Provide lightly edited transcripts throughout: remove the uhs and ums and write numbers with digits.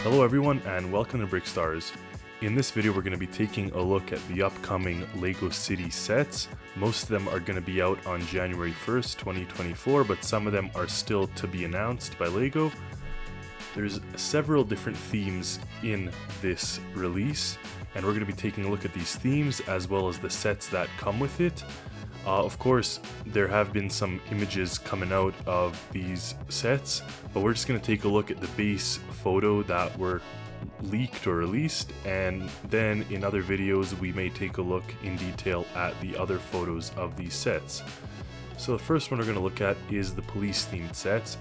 Hello everyone and welcome to Brickstars. In this video we're going to be taking a look at the upcoming LEGO City sets. Most of them are going to be out on January 1st, 2024, but some of them are still to be announced by LEGO. There's several different themes in this release, and we're going to be taking a look at these themes as well as the sets that come with it. Of course, there have been some images coming out of these sets, but we're just going to take a look at the base photo that were leaked or released, and then in other videos we may take a look in detail at the other photos of these sets. So the first one we're going to look at is the police themed sets.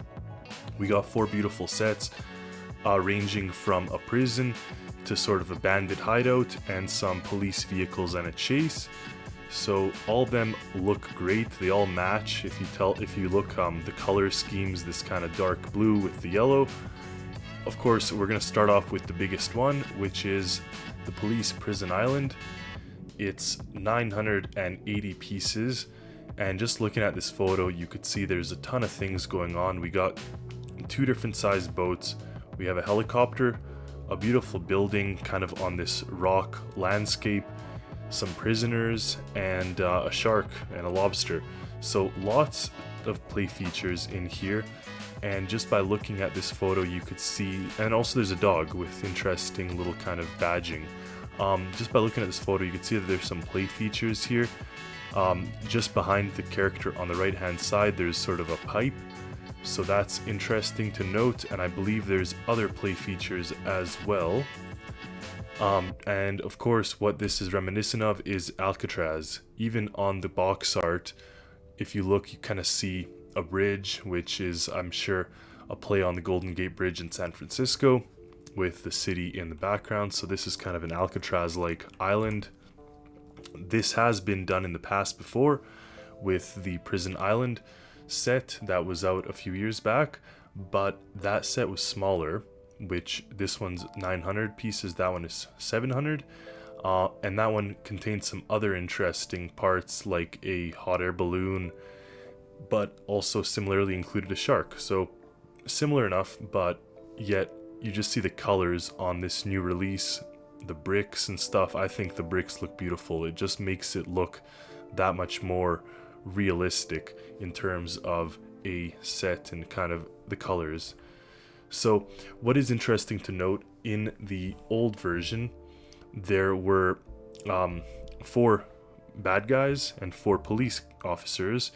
We got 4 beautiful sets ranging from a prison to sort of a bandit hideout and some police vehicles and a chase. So all of them look great. They all match. If you look, the color schemes, this kind of dark blue with the yellow. Of course, we're going to start off with the biggest one, which is the Police Prison Island. It's 980 pieces, and just looking at this photo, you could see there's a ton of things going on. We got 2 different sized boats. We have a helicopter, a beautiful building kind of on this rock landscape, some prisoners, and a shark and a lobster. So lots of play features in here, and just by looking at this photo you could see, and also there's a dog with interesting little kind of badging. Just by looking at this photo you can see that there's some play features here. Just behind the character on the right hand side there's sort of a pipe, so that's interesting to note, and I believe there's other play features as well. And of course what this is reminiscent of is Alcatraz. Even on the box art, if you look, you kind of see a bridge, which is, I'm sure, a play on the Golden Gate Bridge in San Francisco with the city in the background. So this is kind of an Alcatraz-like island. This has been done in the past before with the Prison Island set that was out a few years back, but that set was smaller, which this one's 900 pieces, that one is 700, and that one contains some other interesting parts like a hot air balloon, but also similarly included a shark. So similar enough, but yet you just see the colors on this new release, the bricks and stuff. I think the bricks look beautiful. It just makes it look that much more realistic in terms of a set and kind of the colors. So what is interesting to note, in the old version there were 4 bad guys and 4 police officers.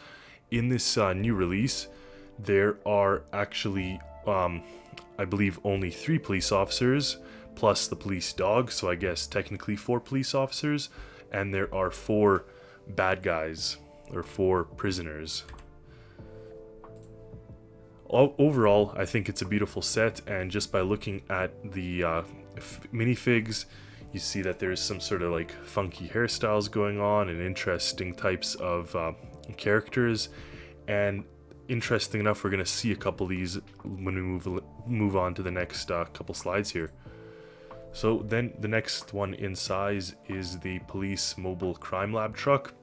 In this new release there are actually I believe only 3 police officers plus the police dog, so I guess technically 4 police officers, and there are 4 bad guys or 4 prisoners. Overall, I think it's a beautiful set, and just by looking at the minifigs, you see that there's some sort of like funky hairstyles going on and interesting types of characters. And interesting enough, we're going to see a couple of these when we move on to the next couple slides here. So then the next one in size is the Police Mobile Crime Lab truck.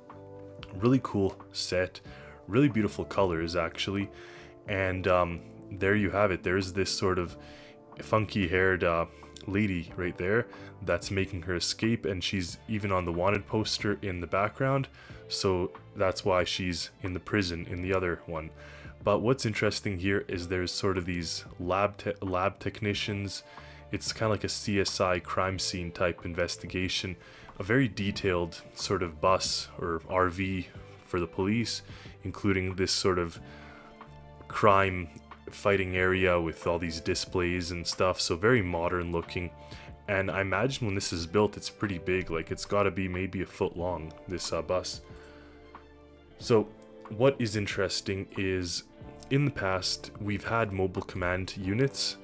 Really cool set, really beautiful colors actually. And there you have it. There's this sort of funky haired lady right there that's making her escape, and she's even on the wanted poster in the background, so that's why she's in the prison in the other one. But what's interesting here is there's sort of these lab technicians. It's kind of like a CSI crime scene type investigation, a very detailed sort of bus or RV for the police, including this sort of crime fighting area with all these displays and stuff, so very modern looking. And I imagine when this is built it's pretty big, like it's got to be maybe a foot long, this bus. So what is interesting is in the past we've had mobile command units,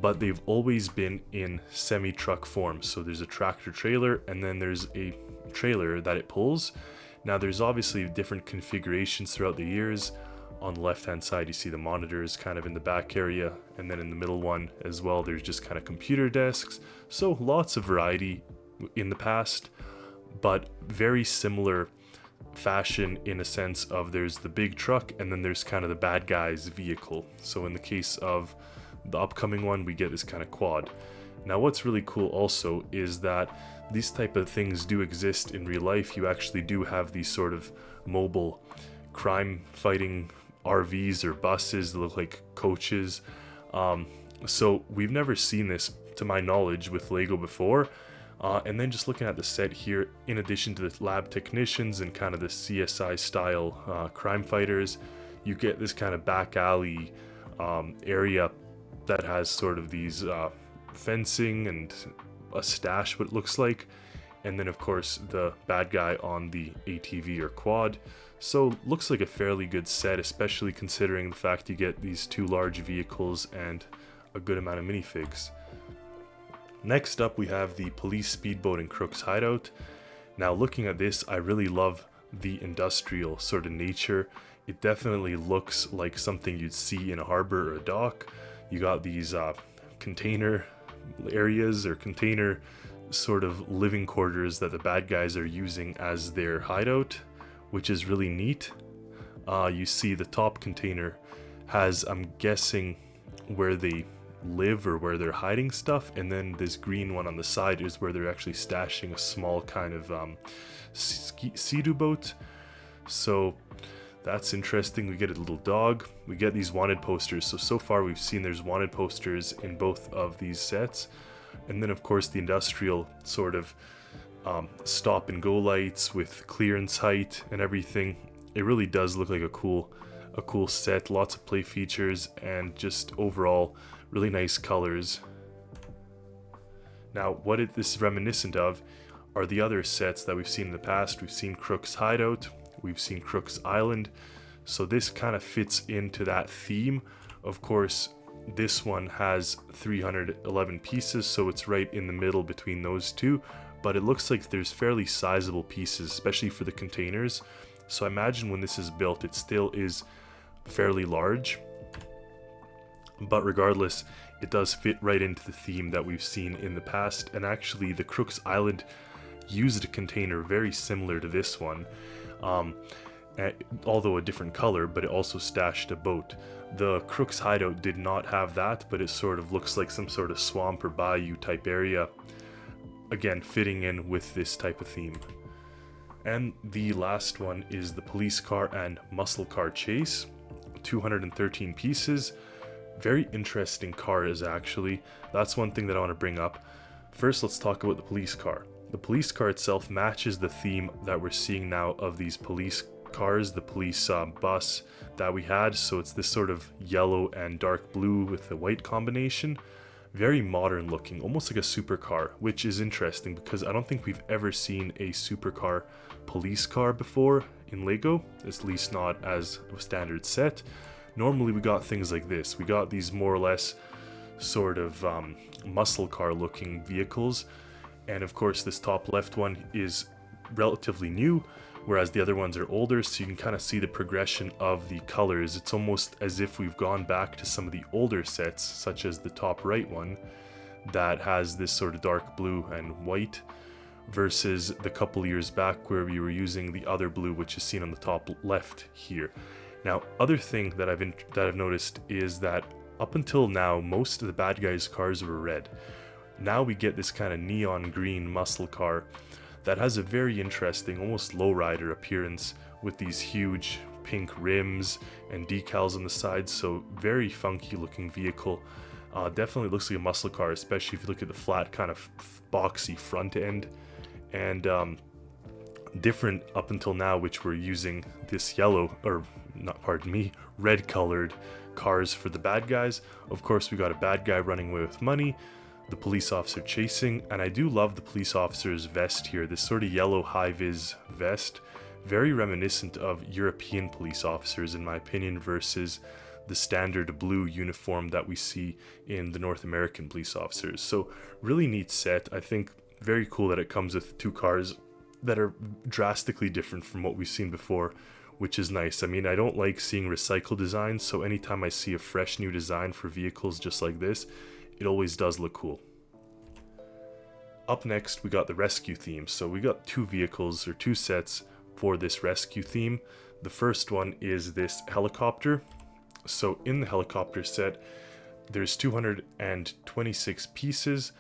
but they've always been in semi-truck form. So there's a tractor trailer and then there's a trailer that it pulls. Now there's obviously different configurations throughout the years. On the left hand side you see the monitors kind of in the back area, and then in the middle one as well there's just kind of computer desks. So lots of variety in the past, but very similar fashion in a sense of there's the big truck and then there's kind of the bad guy's vehicle. So in the case of the upcoming one, we get this kind of quad. Now what's really cool also is that these type of things do exist in real life. You actually do have these sort of mobile crime fighting RVs or buses that look like coaches. So we've never seen this, to my knowledge, with Lego before. And then just looking at the set here, in addition to the lab technicians and kind of the CSI style crime fighters, you get this kind of back alley area that has sort of these fencing and a stash, what it looks like, and then of course the bad guy on the ATV or quad. So looks like a fairly good set, especially considering the fact you get these two large vehicles and a good amount of minifigs. Next up we have the police speedboat and Crooks Hideout. Now looking at this, I really love the industrial sort of nature. It definitely looks like something you'd see in a harbor or a dock. You got these container areas or container sort of living quarters that the bad guys are using as their hideout, which is really neat. You see the top container has, I'm guessing, where they live or where they're hiding stuff, and then this green one on the side is where they're actually stashing a small kind of sea-doo boat. So that's interesting. We get a little dog. We get these wanted posters. So far we've seen there's wanted posters in both of these sets. And then of course the industrial sort of stop and go lights with clearance height and everything. It really does look like a cool set. Lots of play features and just overall really nice colors. Now what this is reminiscent of are the other sets that we've seen in the past. We've seen Crooks Hideout, we've seen Crooks Island, so this kind of fits into that theme. Of course, this one has 311 pieces, so it's right in the middle between those two, but it looks like there's fairly sizable pieces, especially for the containers. So I imagine when this is built, it still is fairly large, but regardless, it does fit right into the theme that we've seen in the past. And actually the Crooks Island used a container very similar to this one, although a different color, but it also stashed a boat. The Crooks Hideout did not have that, but it sort of looks like some sort of swamp or bayou type area, again fitting in with this type of theme. And the last one is the police car and muscle car chase, 213 pieces. Very interesting cars, actually. That's one thing that I want to bring up. First, let's talk about the police car. The police car itself matches the theme that we're seeing now of these police cars, the police bus that we had. So it's this sort of yellow and dark blue with the white combination. Very modern looking, almost like a supercar, which is interesting because I don't think we've ever seen a supercar police car before in Lego, at least not as a standard set. Normally we got things like this. We got these more or less sort of muscle car looking vehicles, and of course this top left one is relatively new, whereas the other ones are older, so you can kind of see the progression of the colors. It's almost as if we've gone back to some of the older sets, such as the top right one that has this sort of dark blue and white, versus the couple years back where we were using the other blue, which is seen on the top left here. Now, other thing that I've noticed is that up until now, most of the bad guys' cars were red. Now we get this kind of neon green muscle car that has a very interesting, almost lowrider appearance with these huge pink rims and decals on the sides. So very funky looking vehicle. Definitely looks like a muscle car, especially if you look at the flat kind of boxy front end. And different up until now, which we're using this yellow, or not, pardon me, red colored cars for the bad guys. Of course, we got a bad guy running away with money, the police officer chasing, and I do love the police officer's vest here, this sort of yellow high-vis vest, very reminiscent of European police officers in my opinion, versus the standard blue uniform that we see in the North American police officers. So really neat set. I think very cool that it comes with two cars that are drastically different from what we've seen before, which is nice. I mean, I don't like seeing recycled designs, so anytime I see a fresh new design for vehicles just like this, it always does look cool. Up next, we got the rescue theme. So we got two vehicles, or two sets for this rescue theme. The first one is this helicopter. So in the helicopter set, There's 226 pieces.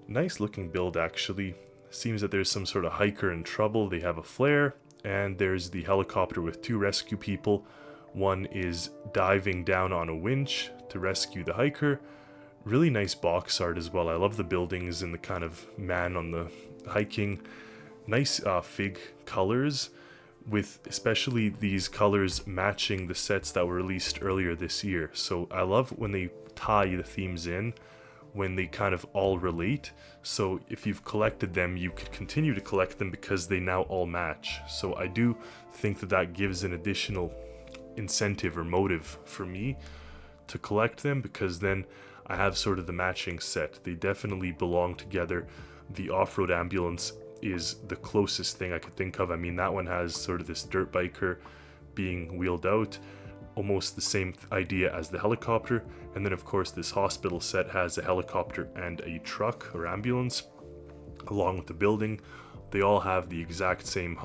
Nice looking build actually. Seems that there's some sort of hiker in trouble. They have a flare, and there's the helicopter with 2 rescue people. One is diving down on a winch to rescue the hiker. Really nice box art as well. I love the buildings and the kind of man on the hiking. Nice fig colors, with especially these colors matching the sets that were released earlier this year. So I love when they tie the themes in, when they kind of all relate. So if you've collected them, you could continue to collect them because they now all match. So I do think that that gives an additional incentive or motive for me to collect them, because then I have sort of the matching set. They definitely belong together. The off-road ambulance is the closest thing I could think of. I mean, that one has sort of this dirt biker being wheeled out, almost the same idea as the helicopter. And then of course this hospital set has a helicopter and a truck or ambulance along with the building. They all have the exact same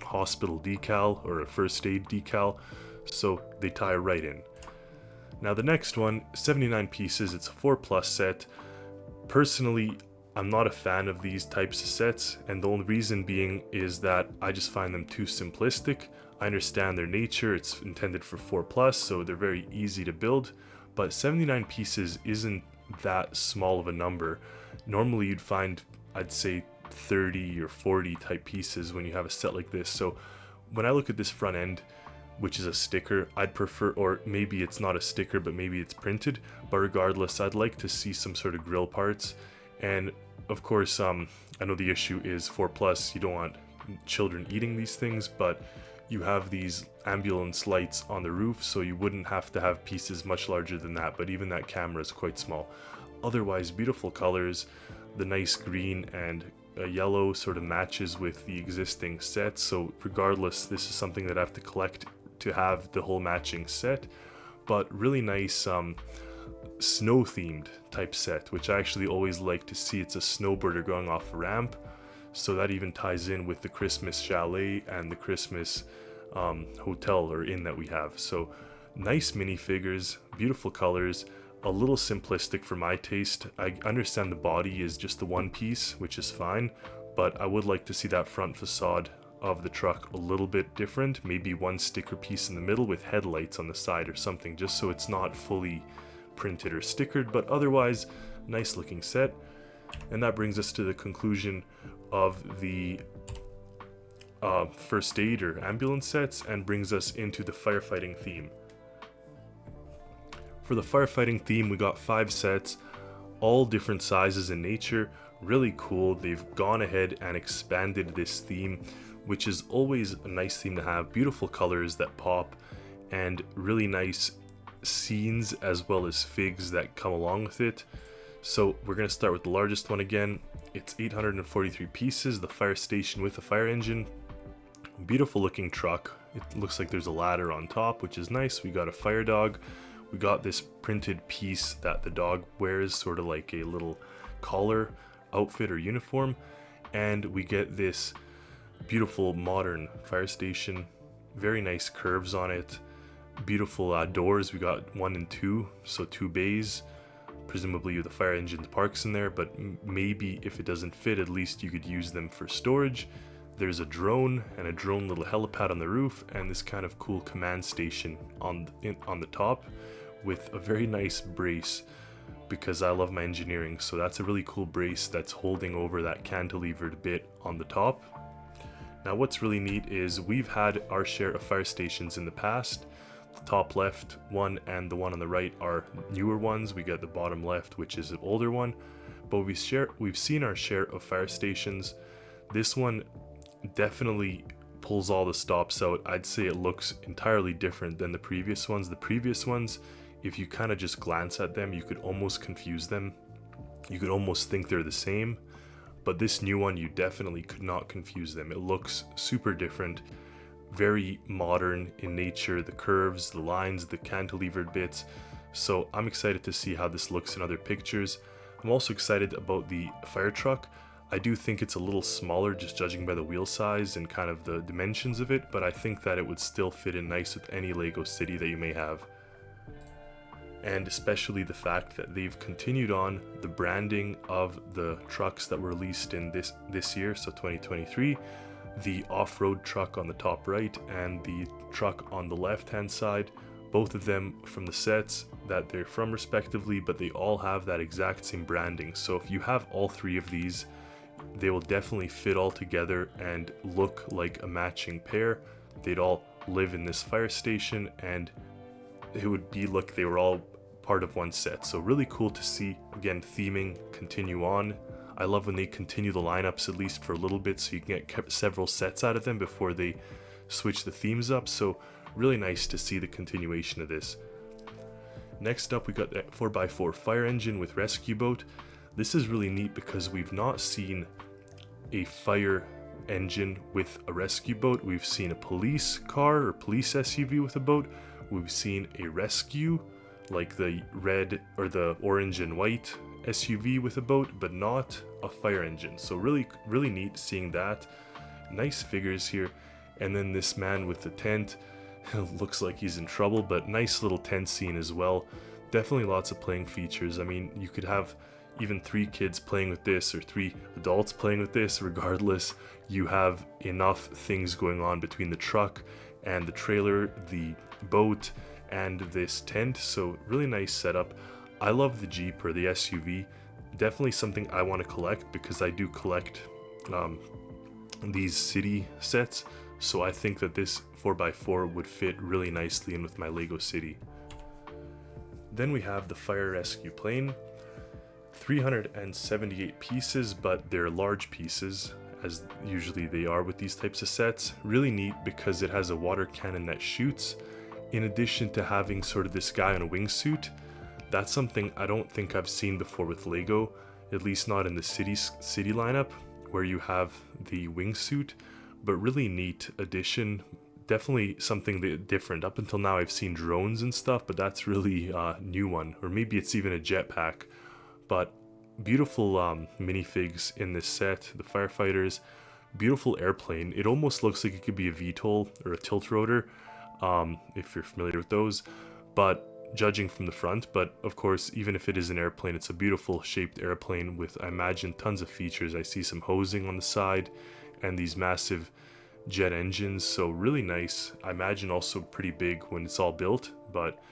hospital decal or a first aid decal, so they tie right in. Now the next one, 79 pieces, it's a 4+ set. Personally, I'm not a fan of these types of sets, and the only reason being is that I just find them too simplistic. I understand their nature, it's intended for 4+, so they're very easy to build, but 79 pieces isn't that small of a number. Normally you'd find, I'd say, 30 or 40 type pieces when you have a set like this. So when I look at this front end, which is a sticker, I'd prefer, or maybe it's not a sticker, but maybe it's printed, but regardless, I'd like to see some sort of grill parts. And of course, I know the issue is 4+, you don't want children eating these things, but you have these ambulance lights on the roof, so you wouldn't have to have pieces much larger than that, but even that camera is quite small. Otherwise, beautiful colors. The nice green and yellow sort of matches with the existing set, so regardless, this is something that I have to collect to have the whole matching set. But really nice snow themed type set, which I actually always like to see. It's a snowboarder going off a ramp, so that even ties in with the Christmas chalet and the Christmas hotel or inn that we have. So nice minifigures, beautiful colors, a little simplistic for my taste. I understand the body is just the one piece, which is fine, but I would like to see that front facade of the truck a little bit different, maybe one sticker piece in the middle with headlights on the side or something, just so it's not fully printed or stickered, but otherwise nice looking set. And that brings us to the conclusion of the first aid or ambulance sets, and brings us into the firefighting theme. For the firefighting theme, we got 5 sets, all different sizes in nature. Really cool. They've gone ahead and expanded this theme, which is always a nice theme to have. Beautiful colors that pop, and really nice scenes as well as figs that come along with it. So we're going to start with the largest one again. It's 843 pieces, the fire station with a fire engine. Beautiful looking truck. It looks like there's a ladder on top, which is nice. We got a fire dog. We got this printed piece that the dog wears, sort of like a little collar outfit or uniform. And we get this beautiful modern fire station. Very nice curves on it. Beautiful doors. We got 1 and 2, so 2 bays. Presumably the fire engine parks in there, but maybe if it doesn't fit, at least you could use them for storage. There's a drone and a drone little helipad on the roof, and this kind of cool command station on the top with a very nice brace, because I love my engineering. So that's a really cool brace that's holding over that cantilevered bit on the top. Now what's really neat is we've had our share of fire stations in the past. The top left one and the one on the right are newer ones. We got the bottom left, which is an older one, but we've seen our share of fire stations. This one definitely pulls all the stops out. I'd say it looks entirely different than the previous ones. The previous ones, if you kind of just glance at them, you could almost confuse them. You could almost think they're the same, but this new one, you definitely could not confuse them. It looks super different, very modern in nature, the curves, the lines, the cantilevered bits. So I'm excited to see how this looks in other pictures. I'm also excited about the fire truck. I do think it's a little smaller, just judging by the wheel size and kind of the dimensions of it, but I think that it would still fit in nice with any Lego city that you may have. and especially the fact that they've continued on the branding of the trucks that were released in this year, so 2023. The off-road truck on the top right and the truck on the left-hand side, both of them from the sets that they're from respectively, but they all have that exact same branding. So if you have all three of these, they will definitely fit all together and look like a matching pair. They'd all live in this fire station and it would be like they were all part of one set. So really cool to see, again, theming continue on. I love when they continue the lineups at least for a little bit so you can get several sets out of them before they switch the themes up. So really nice to see the continuation of this. Next up, we got that 4x4 fire engine with rescue boat. This is really neat because we've not seen a fire engine with a rescue boat. We've seen a police car or police SUV with a boat. We've seen a rescue, like the red or the orange and white SUV with a boat, but not a fire engine. So really neat seeing that. Nice figures here. And then this man with the tent looks like he's in trouble, but nice little tent scene as well. Definitely lots of playing features. I mean, you could have even 3 kids playing with this or 3 adults playing with this. Regardless, you have enough things going on between the truck and the trailer, the boat, and this tent. So really nice setup. I love the Jeep or the SUV. Definitely something I want to collect because I do collect these city sets. So I think that this 4x4 would fit really nicely in with my Lego City. Then we have the fire rescue plane. 378 pieces, but they're large pieces, as usually they are with these types of sets. Really neat because it has a water cannon that shoots, in addition to having sort of this guy in a wingsuit. That's something I don't think I've seen before with Lego, at least not in the city lineup, where you have the wingsuit, but really neat addition. Definitely something different. Up until now I've seen drones and stuff, but that's really a new one, or maybe it's even a jetpack. But beautiful minifigs in this set, the firefighters, beautiful airplane. It almost looks like it could be a VTOL or a tilt rotor, if you're familiar with those, but judging from the front. But of course, even if it is an airplane, it's a beautiful shaped airplane with, I imagine, tons of features. I see some hosing on the side and these massive jet engines, so really nice. I imagine also pretty big when it's all built, but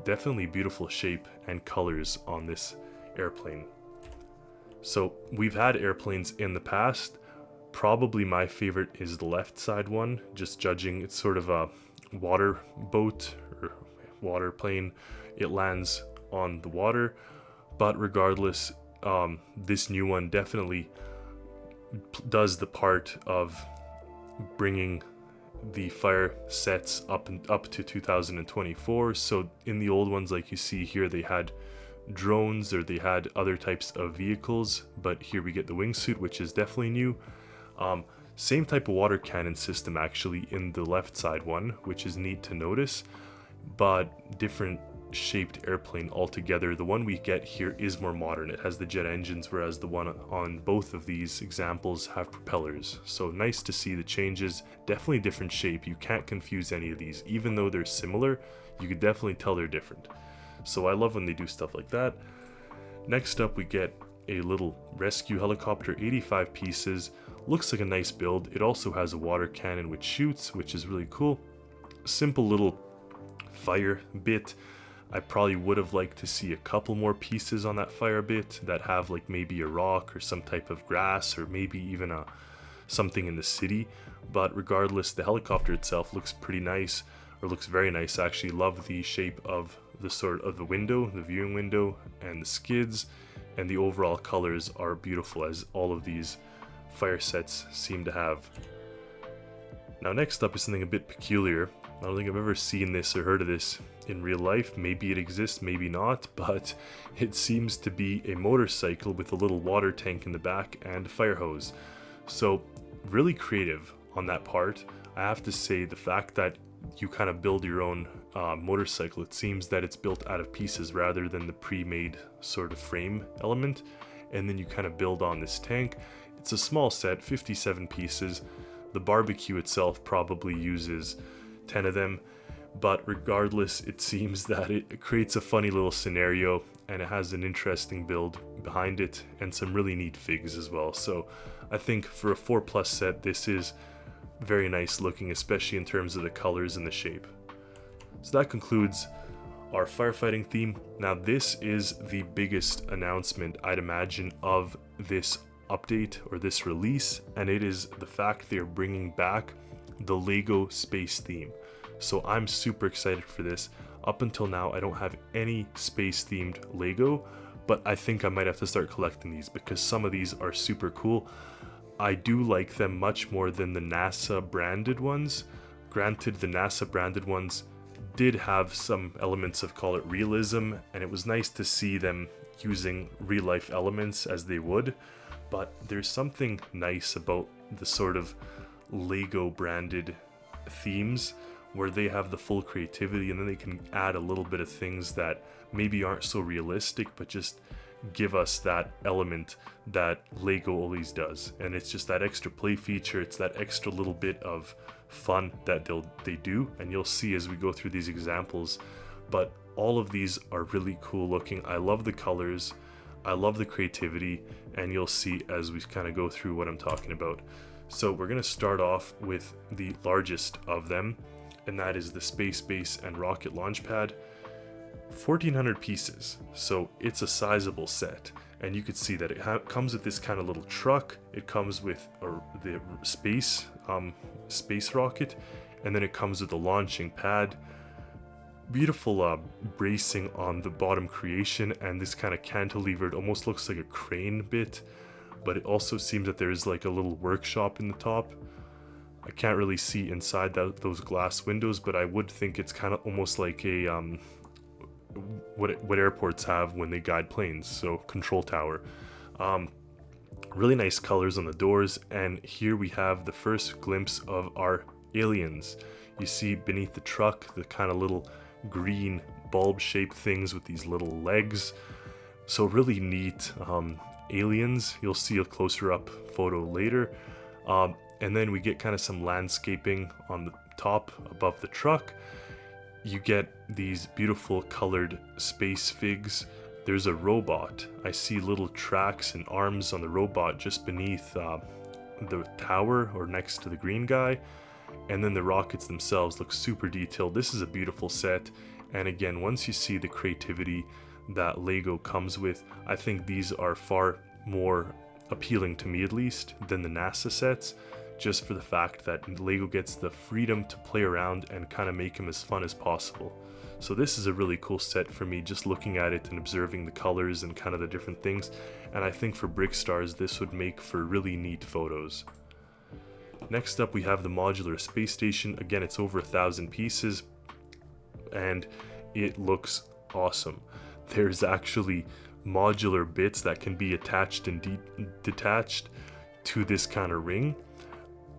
definitely beautiful shape and colors on this airplane. So we've had airplanes in the past. Probably my favorite is the left side one, just judging. It's sort of a water boat or water plane. It lands on the water, but regardless, this new one definitely does the part of bringing the fire sets up to 2024. So in the old ones, like you see here, they had drones or they had other types of vehicles, but here we get the wingsuit, which is definitely new. Same type of water cannon system actually in the left side one, which is neat to notice, but different shaped airplane altogether. The one we get here is more modern. It has the jet engines, whereas the one on both of these examples have propellers. So nice to see the changes. Definitely different shape. You can't confuse any of these. Even though they're similar, you could definitely tell they're different. So I love when they do stuff like that. Next up, we get a little rescue helicopter, 85 pieces. Looks like a nice build. It also has a water cannon which shoots, which is really cool. Simple little fire bit. I probably would have liked to see a couple more pieces on that fire bit that have like maybe a rock or some type of grass or maybe even something in the city. But regardless, the helicopter itself looks pretty nice, or looks very nice actually. Love the shape of the sort of the window, the viewing window, and the skids, and the overall colors are beautiful, as all of these fire sets seem to have. Now next up is something a bit peculiar. I don't think I've ever seen this or heard of this in real life. Maybe it exists, maybe not, but it seems to be a motorcycle with a little water tank in the back and a fire hose. So really creative on that part. I have to say, the fact that you kind of build your own motorcycle, it seems that it's built out of pieces rather than the pre-made sort of frame element, and then you kind of build on this tank. It's a small set, 57 pieces. The barbecue itself probably uses 10 of them, but regardless, it seems that it creates a funny little scenario, and it has an interesting build behind it and some really neat figs as well. So I think for a 4+ set, this is very nice looking, especially in terms of the colors and the shape. So that concludes our firefighting theme. Now this is the biggest announcement, I'd imagine, of this update or this release, and it is the fact they're bringing back the Lego space theme. So I'm super excited for this. Up until now, I don't have any space themed Lego, but I think I might have to start collecting these because some of these are super cool. I do like them much more than the NASA branded ones. Granted, the NASA branded ones did have some elements of, call it, realism, and it was nice to see them using real life elements as they would, but there's something nice about the sort of Lego branded themes where they have the full creativity, and then they can add a little bit of things that maybe aren't so realistic but just give us that element that Lego always does. And it's just that extra play feature, it's that extra little bit of fun that they do, and you'll see as we go through these examples. But all of these are really cool looking. I love the colors, I love the creativity, and you'll see as we kind of go through what I'm talking about. So we're going to start off with the largest of them, and that is the Space Base and Rocket Launch Pad. 1,400 pieces, so it's a sizable set, and you could see that it comes with this kind of little truck. It comes with the space rocket, and then it comes with the launching pad. Beautiful bracing on the bottom creation, and this kind of cantilevered, almost looks like a crane bit, but it also seems that there's like a little workshop in the top. I can't really see inside those glass windows, but I would think it's kind of almost like a what airports have when they guide planes, so control tower. Really nice colors on the doors, and here we have the first glimpse of our aliens. You see beneath the truck the kind of little green bulb shaped things with these little legs, so really neat aliens. You'll see a closer up photo later, and then we get kind of some landscaping on the top above the truck. You get these beautiful colored space figs. There's a robot. I see little tracks and arms on the robot just beneath the tower or next to the green guy. And then the rockets themselves look super detailed. This is a beautiful set. And again, once you see the creativity that Lego comes with, I think these are far more appealing to me, at least, than the NASA sets, just for the fact that Lego gets the freedom to play around and kind of make them as fun as possible. So this is a really cool set for me, just looking at it and observing the colors and kind of the different things. And I think for Brickstars, this would make for really neat photos. Next up, we have the modular space station. Again, it's over 1,000 pieces, and it looks awesome. There's actually modular bits that can be attached and detached to this kind of ring.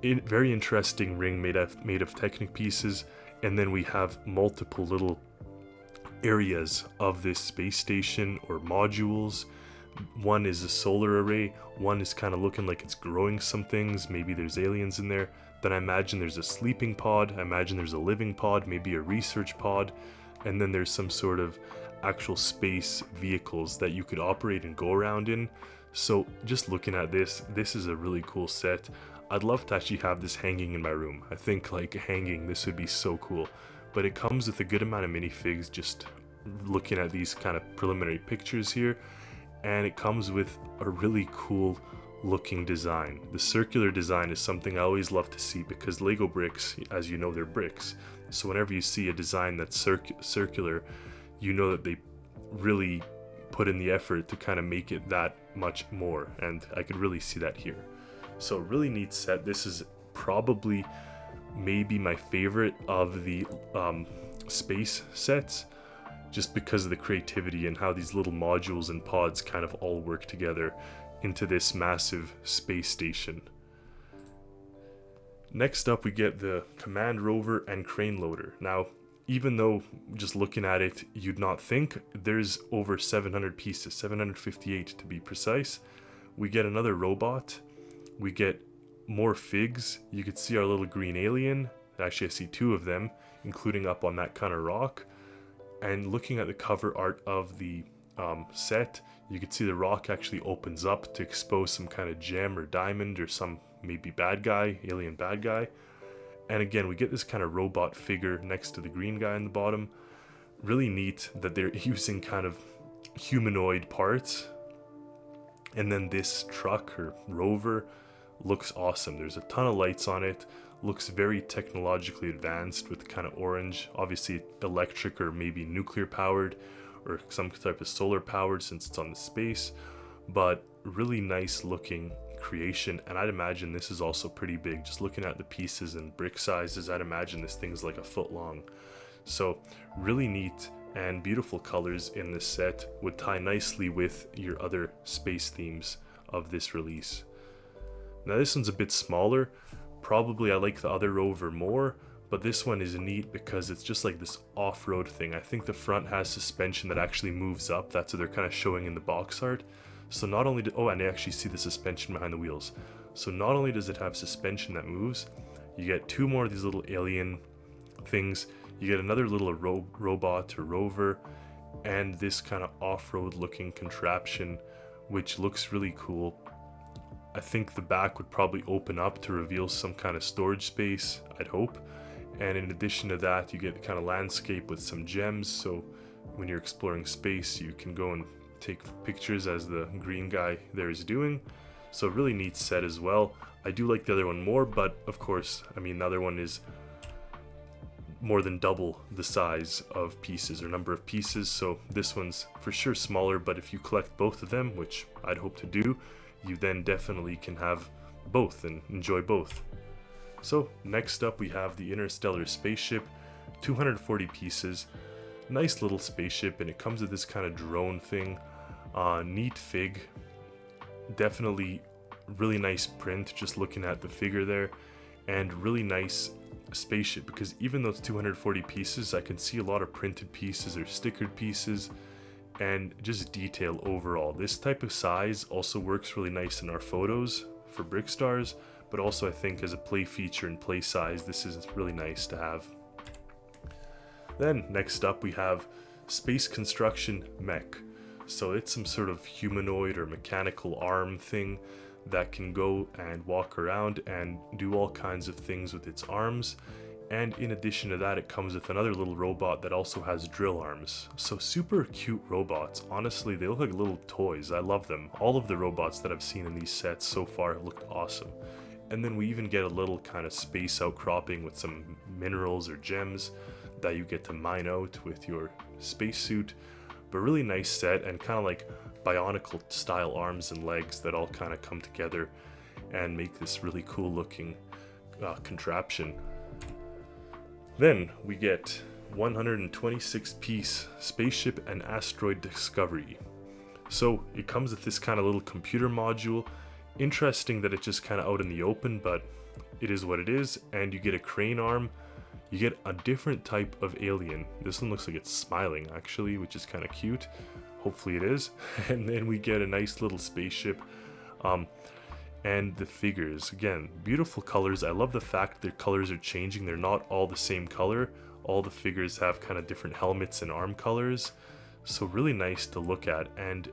Very interesting ring made of Technic pieces, and then we have multiple little areas of this space station or modules. One is a solar array, one is kind of looking like it's growing some things, maybe there's aliens in there. Then I imagine there's a sleeping pod, I imagine there's a living pod, maybe a research pod, and then there's some sort of actual space vehicles that you could operate and go around in. So just looking at this is a really cool set. I'd love to actually have this hanging in my room. I think like hanging, this would be so cool. But it comes with a good amount of minifigs, just looking at these kind of preliminary pictures here. And it comes with a really cool looking design. The circular design is something I always love to see because Lego bricks, as you know, they're bricks. So whenever you see a design that's circular, you know that they really put in the effort to kind of make it that much more. And I could really see that here. So really neat set. This is probably maybe my favorite of the space sets, just because of the creativity and how these little modules and pods kind of all work together into this massive space station. Next up, we get the Command Rover and Crane Loader. Now, even though just looking at it, you'd not think, there's over 700 pieces, 758 to be precise. We get another robot. We get more figs. You could see our little green alien. Actually, I see two of them. including up on that kind of rock. And looking at the cover art of the set, you can see the rock actually opens up to expose some kind of gem or diamond or some maybe bad guy, alien bad guy. And again, we get this kind of robot figure next to the green guy in the bottom. Really neat that they're using kind of humanoid parts. And then this truck or rover looks awesome. There's a ton of lights on it. Looks very technologically advanced with kind of orange, obviously electric or maybe nuclear powered or some type of solar powered since it's on the space, but really nice looking creation. And I'd imagine this is also pretty big. Just looking at the pieces and brick sizes, I'd imagine this thing's like a foot long. So really neat and beautiful colors in this set would tie nicely with your other space themes of this release. Now this one's a bit smaller. Probably I like the other Rover more, but this one is neat because it's just like this off-road thing. I think the front has suspension that actually moves up. That's what they're kind of showing in the box art. So not only and I actually see the suspension behind the wheels. So not only does it have suspension that moves, you get two more of these little alien things. You get another little robot or rover, and this kind of off-road looking contraption, which looks really cool. I think the back would probably open up to reveal some kind of storage space, I'd hope. And in addition to that, you get the kind of landscape with some gems. So when you're exploring space, you can go and take pictures as the green guy there is doing. So really neat set as well. I do like the other one more, but of course, I mean, the other one is more than double the size of pieces or number of pieces. So this one's for sure smaller, but if you collect both of them, which I'd hope to do, you then definitely can have both and enjoy both. So next up we have the Interstellar Spaceship, 240 pieces, nice little spaceship, and it comes with this kind of drone thing, neat fig, definitely really nice print just looking at the figure there, and really nice spaceship because even though it's 240 pieces, I can see a lot of printed pieces or stickered pieces and just detail overall. This type of size also works really nice in our photos for Brickstars, but also I think as a play feature and play size, this is really nice to have. Then next up we have Space Construction Mech. So it's some sort of humanoid or mechanical arm thing that can go and walk around and do all kinds of things with its arms. And in addition to that, it comes with another little robot that also has drill arms. So super cute robots. Honestly, they look like little toys. I love them. All of the robots that I've seen in these sets so far have looked awesome. And then we even get a little kind of space outcropping with some minerals or gems that you get to mine out with your spacesuit. But really nice set and kind of like Bionicle style arms and legs that all kind of come together and make this really cool looking contraption. Then we get 126 piece Spaceship and Asteroid Discovery. So it comes with this kind of little computer module. Interesting that it's just kind of out in the open, but it is what it is. And you get a crane arm. You get a different type of alien. This one looks like it's smiling actually, which is kind of cute. Hopefully it is. And then we get a nice little spaceship. And the figures, again, beautiful colors. I love the fact their colors are changing. They're not all the same color. All the figures have kind of different helmets and arm colors. So really nice to look at. And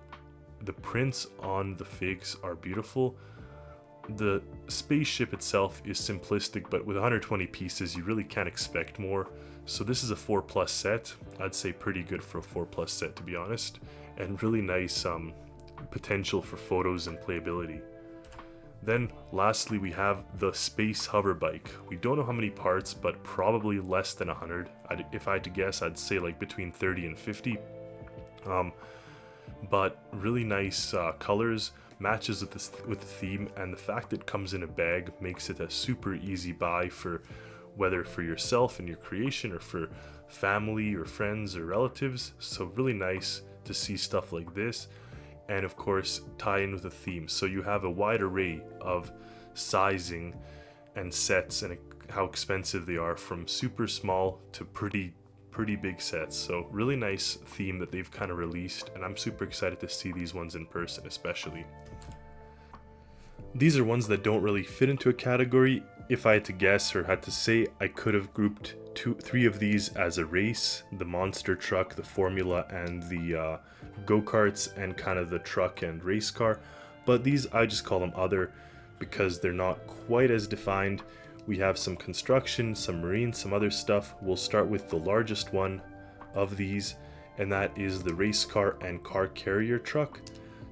the prints on the figs are beautiful. The spaceship itself is simplistic, but with 120 pieces, you really can't expect more. So this is a 4+ set. I'd say pretty good for a 4+ set, to be honest. And really nice potential for photos and playability. Then lastly, we have the Space Hover Bike. We don't know how many parts, but probably less than 100. If I had to guess, I'd say like between 30 and 50. But really nice colors, matches with the theme, and the fact that it comes in a bag makes it a super easy buy for whether for yourself and your creation or for family or friends or relatives. So really nice to see stuff like this. And of course tie in with a theme, so you have a wide array of sizing and sets and how expensive they are, from super small to pretty big sets. So really nice theme that they've kind of released, and I'm super excited to see these ones in person especially. These are ones that don't really fit into a category. if I had to guess or had to say, I could have grouped three of these as a race: the monster truck, the Formula, and the go-karts, and kind of the truck and race car. But these, I just call them other because they're not quite as defined. We have some construction, some marine, some other stuff. We'll start with the largest one of these, and that is the race car and car carrier truck.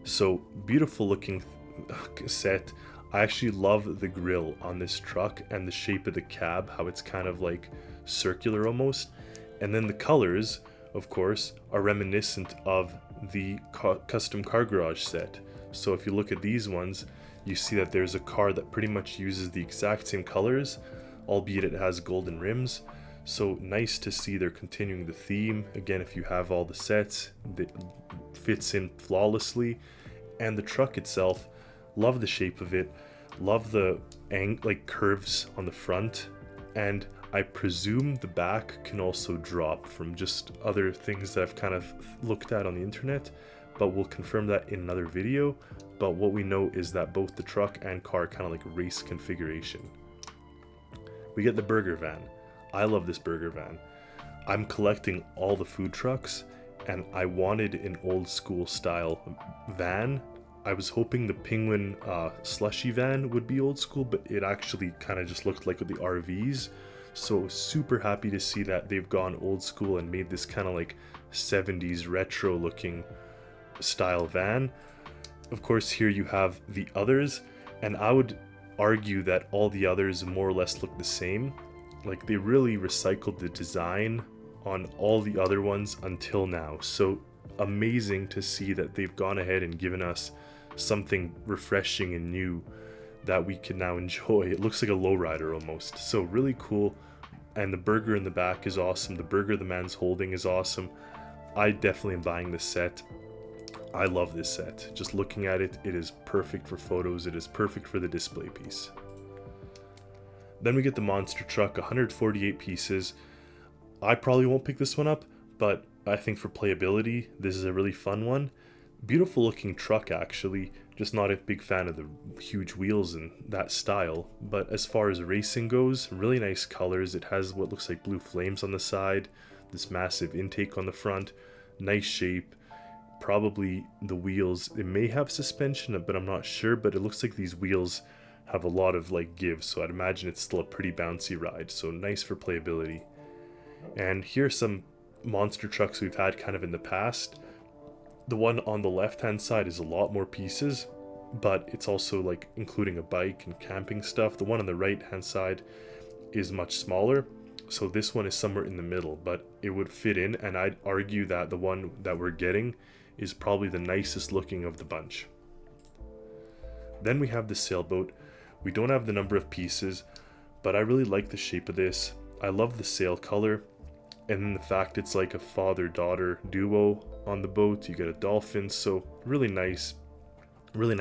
So beautiful looking set. I actually love the grille on this truck and the shape of the cab, how it's kind of like circular almost. And then the colors, of course, are reminiscent of the custom car garage set. So if you look at these ones, you see that there's a car that pretty much uses the exact same colors, albeit it has golden rims. So nice to see they're continuing the theme. Again, if you have all the sets, it fits in flawlessly. And the truck itself, love the shape of it, love the curves on the front, and I presume the back can also drop from just other things that I've kind of looked at on the internet, but we'll confirm that in another video. But what we know is that both the truck and car kind of like race configuration. We get the burger van. I love this burger van. I'm collecting all the food trucks, and I wanted an old school style van. I was hoping the penguin slushy van would be old school, but it actually kind of just looked like the RVs. So super happy to see that they've gone old school and made this kind of like 70s retro looking style van. Of course, here you have the others, and I would argue that all the others more or less look the same. Like, they really recycled the design on all the other ones until now. So amazing to see that they've gone ahead and given us something refreshing and new that we can now enjoy. It looks like a lowrider almost. So really cool. And the burger in the back is awesome. The burger the man's holding is awesome. I definitely am buying this set. I love this set. Just looking at it, it is perfect for photos. It is perfect for the display piece. Then we get the monster truck, 148 pieces. I probably won't pick this one up, but I think for playability, this is a really fun one. Beautiful looking truck actually, just not a big fan of the huge wheels and that style. But as far as racing goes, really nice colors. It has what looks like blue flames on the side, this massive intake on the front, nice shape. Probably the wheels, it may have suspension, but I'm not sure, but it looks like these wheels have a lot of like give, so I'd imagine it's still a pretty bouncy ride, so nice for playability. And here's some monster trucks we've had kind of in the past. The one on the left hand side is a lot more pieces, but it's also like including a bike and camping stuff. The one on the right hand side is much smaller, so this one is somewhere in the middle, but it would fit in, and I'd argue that the one that we're getting is probably the nicest looking of the bunch. Then we have the Sailboat. We don't have the number of pieces, but I really like the shape of this. I love the sail color, and then the fact it's like a father-daughter duo on the boat. You get a dolphin, so really nice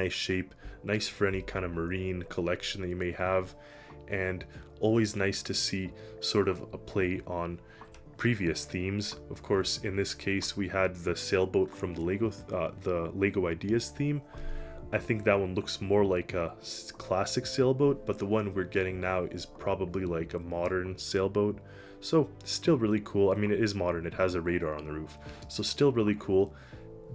shape, nice for any kind of marine collection that you may have, and always nice to see sort of a play on previous themes. Of course, in this case, we had the Sailboat from the Lego Ideas theme. I think that one looks more like a classic sailboat, but the one we're getting now is probably like a modern sailboat. So still really cool. I mean, it is modern. It has a radar on the roof. So still really cool.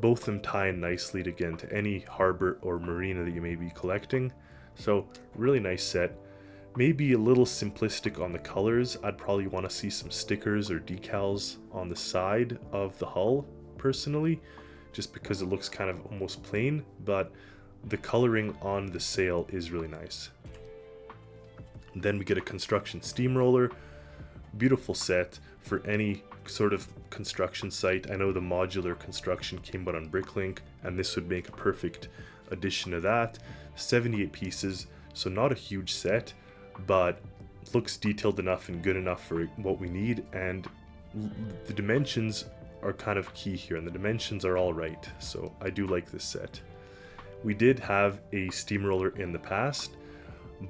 Both of them tie in nicely to any harbor or marina that you may be collecting. So really nice set. Maybe a little simplistic on the colors. I'd probably want to see some stickers or decals on the side of the hull personally, just because it looks kind of almost plain, but the coloring on the sail is really nice. Then we get a construction steamroller. Beautiful set for any sort of construction site. I know the modular construction came out on Bricklink, and this would make a perfect addition to that. 78 pieces, so not a huge set, but looks detailed enough and good enough for what we need, and the dimensions are kind of key here, and the dimensions are all right, so I do like this set. We did have a steamroller in the past,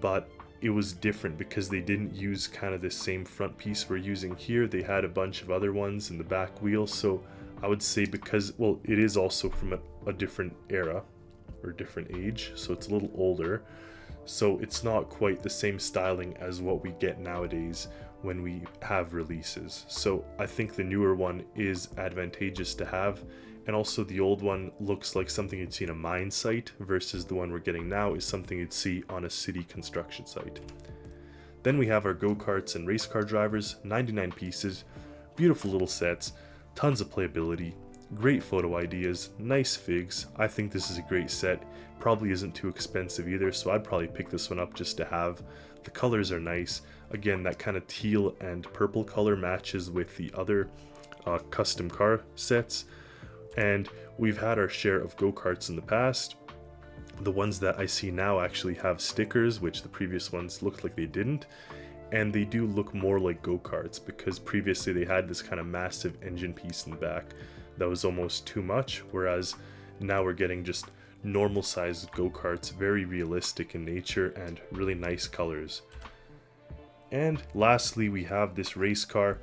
but it was different because they didn't use kind of the same front piece we're using here. They had a bunch of other ones in the back wheel, so I would say because, well, it is also from a different era or different age, so it's a little older. so it's not quite the same styling as what we get nowadays when we have releases. So I think the newer one is advantageous to have, and also the old one looks like something you'd see in a mine site versus the one we're getting now is something you'd see on a city construction site. Then we have our go-karts and race car drivers, 99 pieces, beautiful little sets, tons of playability, great photo ideas, nice figs. I think this is a great set, probably isn't too expensive either, so I'd probably pick this one up just to have. The colors are nice. Again, that kind of teal and purple color matches with the other custom car sets. And we've had our share of go-karts in the past. The ones that I see now actually have stickers, which the previous ones looked like they didn't. And they do look more like go-karts because previously they had this kind of massive engine piece in the back that was almost too much, whereas now we're getting just normal sized go-karts, very realistic in nature and really nice colors. And lastly, we have this race car,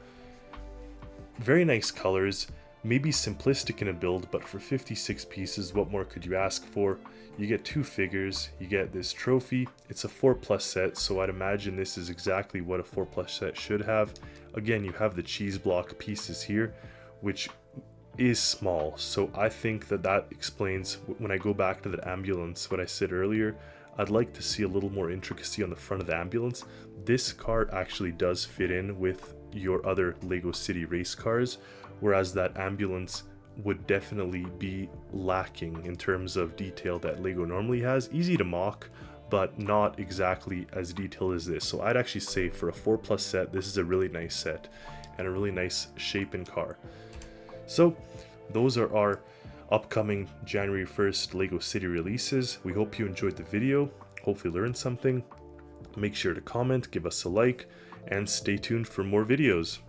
very nice colors, maybe simplistic in a build, but for 56 pieces, what more could you ask for? You get 2 figures, you get this trophy. It's a 4+ set, so I'd imagine this is exactly what a 4+ set should have. Again, you have the cheese block pieces here, which is small, so I think that explains when I go back to the ambulance, what I said earlier. I'd like to see a little more intricacy on the front of the ambulance. This car actually does fit in with your other Lego City race cars, whereas that ambulance would definitely be lacking in terms of detail that Lego normally has. Easy to mock, but not exactly as detailed as this. So I'd actually say for a 4+ set, this is a really nice set and a really nice shape and car. So those are our upcoming January 1st Lego City releases. We hope you enjoyed the video, hopefully learned something. Make sure to comment, give us a like, and stay tuned for more videos.